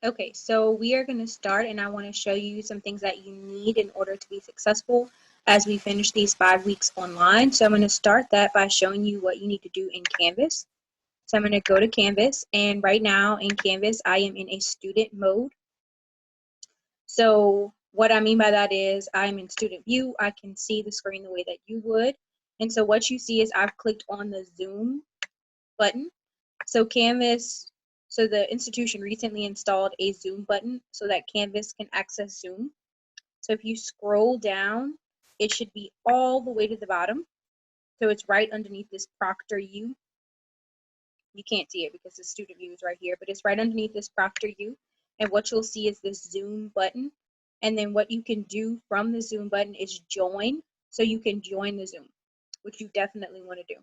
Okay, so we are going to start, and I want to show you some things that you need in order to be successful as we finish these 5 weeks online. So I'm going to start that by showing you what you need to do in Canvas. So I'm going to go to Canvas, and right now in Canvas, I am in a student mode. So what I mean by that is I'm in student view. I can see the screen the way that you would. And so what you see is I've clicked on the Zoom button. So Canvas, so the institution recently installed a Zoom button so that Canvas can access Zoom. So if you scroll down, it should be all the way to the bottom. So it's right underneath this Proctor U. You can't see it because the student view is right here, but it's right underneath this Proctor U. And what you'll see is this Zoom button. And then what you can do from the Zoom button is join. So you can join the Zoom, which you definitely want to do.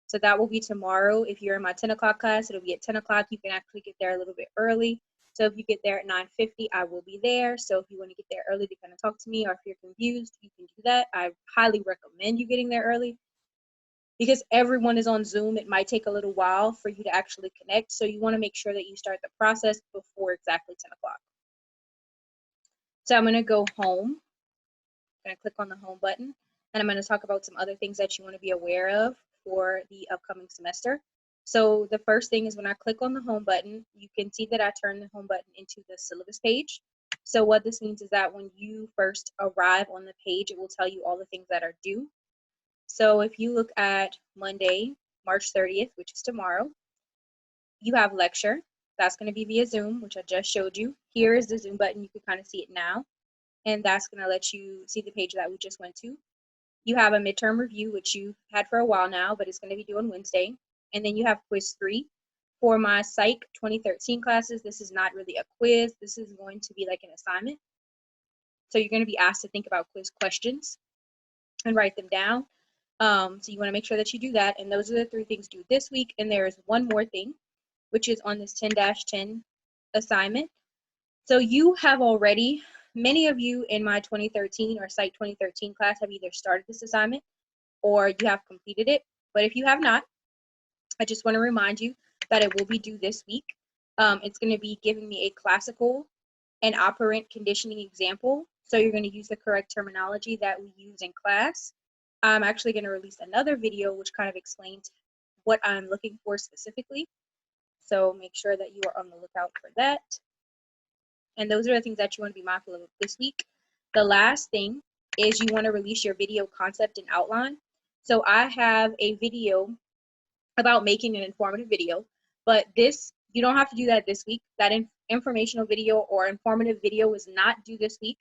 So that will be tomorrow. If you're in my 10 o'clock class, it'll be at 10 o'clock. You can actually get there a little bit early. So if you get there at 9:50, I will be there. So if you want to get there early to kind of talk to me, or if you're confused, you can do that. I highly recommend you getting there early because everyone is on Zoom. It might take a little while for you to actually connect. So you want to make sure that you start the process before exactly 10 o'clock. So I'm going to go home. I'm going to click on the home button, and I'm going to talk about some other things that you want to be aware of for the upcoming semester. So the first thing is when I click on the home button, you can see that I turn the home button into the syllabus page. So what this means is that when you first arrive on the page, it will tell you all the things that are due. So if you look at Monday, March 30th, which is tomorrow, you have lecture. That's going to be via Zoom, which I just showed you. Here is the Zoom button. You can kind of see it now. And that's going to let you see the page that we just went to. You have a midterm review, which you've had for a while now, but it's going to be due on Wednesday. And then you have quiz 3. For my PSYC 2013 classes, this is not really a quiz. This is going to be like an assignment. So you're going to be asked to think about quiz questions and write them down. So you want to make sure that you do that. And those are the 3 things due this week. And there is one more thing, which is on this 10-10 assignment. So you have already, many of you in my 2013 or PSYC 2013 class have either started this assignment or you have completed it. But if you have not, I just want to remind you that it will be due this week. It's going to be giving me a classical and operant conditioning example. So you're going to use the correct terminology that we use in class. I'm actually going to release another video which kind of explains what I'm looking for specifically. So make sure that you are on the lookout for that. And those are the things that you want to be mindful of this week. The last thing is you want to release your video concept and outline. So I have a video about making an informative video, but this, you don't have to do that this week. That informational video or informative video is not due this week.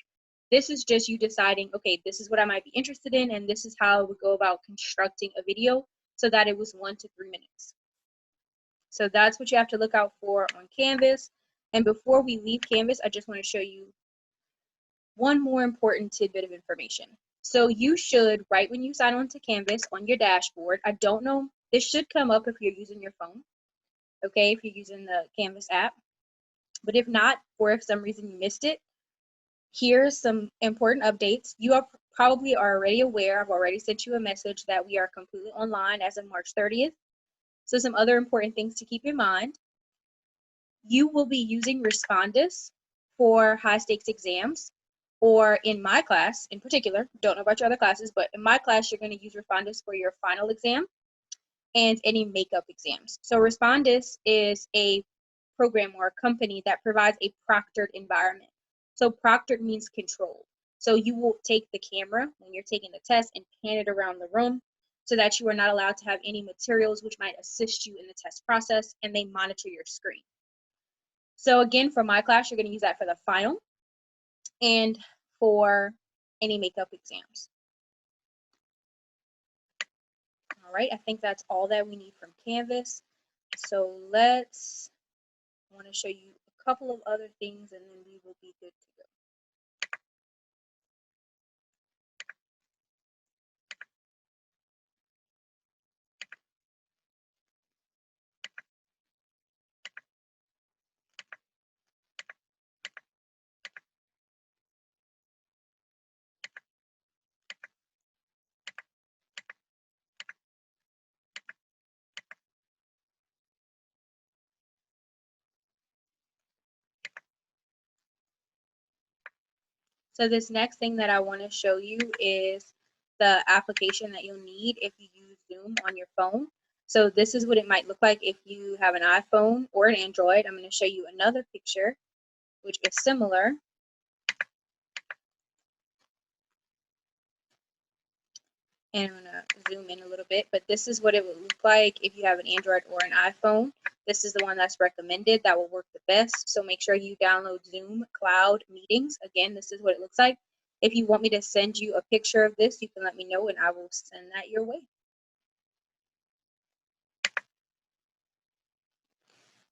This is just you deciding, okay, this is what I might be interested in, and this is how I would go about constructing a video so that it was 1 to 3 minutes. So that's what you have to look out for on Canvas. And before we leave Canvas, I just want to show you one more important tidbit of information. So you should, right when you sign on to Canvas on your dashboard, I don't know, this should come up if you're using your phone, okay, if you're using the Canvas app. But if not, or if some reason you missed it, here's some important updates. You are probably already aware, I've already sent you a message that we are completely online as of March 30th. So some other important things to keep in mind. You will be using Respondus for high stakes exams, or in my class in particular, don't know about your other classes, but in my class, you're going to use Respondus for your final exam and any makeup exams. So Respondus is a program or a company that provides a proctored environment. So proctored means controlled. So you will take the camera when you're taking the test and pan it around the room so that you are not allowed to have any materials which might assist you in the test process, and they monitor your screen. So again, for my class, you're going to use that for the final and for any makeup exams. All right, I think that's all that we need from Canvas. So I want to show you a couple of other things and then we will be good to go. So this next thing that I want to show you is the application that you'll need if you use Zoom on your phone. So this is what it might look like if you have an iPhone or an Android. I'm going to show you another picture, which is similar. And I'm going to zoom in a little bit, but this is what it would look like if you have an Android or an iPhone. This is the one that's recommended that will work the best. So make sure you download Zoom Cloud Meetings. Again, this is what it looks like. If you want me to send you a picture of this, you can let me know and I will send that your way.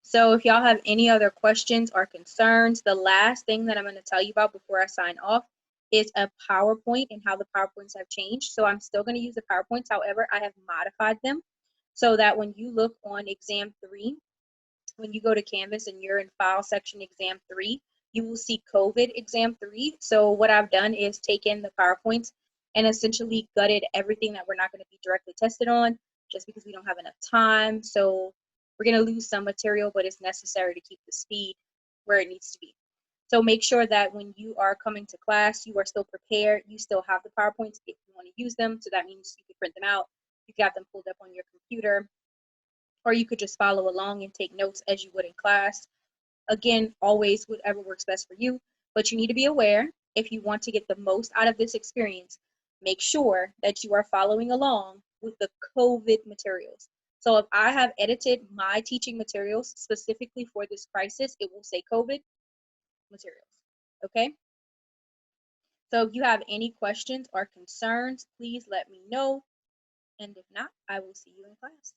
So if y'all have any other questions or concerns, the last thing that I'm going to tell you about before I sign off is a PowerPoint and how the PowerPoints have changed. So I'm still going to use the PowerPoints. However, I have modified them so that when you look on exam 3, when you go to Canvas and you're in file section exam 3, you will see COVID exam 3. So what I've done is taken the PowerPoints and essentially gutted everything that we're not going to be directly tested on just because we don't have enough time. So we're going to lose some material, but it's necessary to keep the speed where it needs to be. So make sure that when you are coming to class, you are still prepared. You still have the PowerPoints if you want to use them. So that means you can print them out. You got them pulled up on your computer, or you could just follow along and take notes as you would in class. Again, always whatever works best for you, but you need to be aware if you want to get the most out of this experience, make sure that you are following along with the COVID materials. So if I have edited my teaching materials specifically for this crisis, it will say COVID materials, okay? So if you have any questions or concerns, please let me know. And if not, I will see you in class.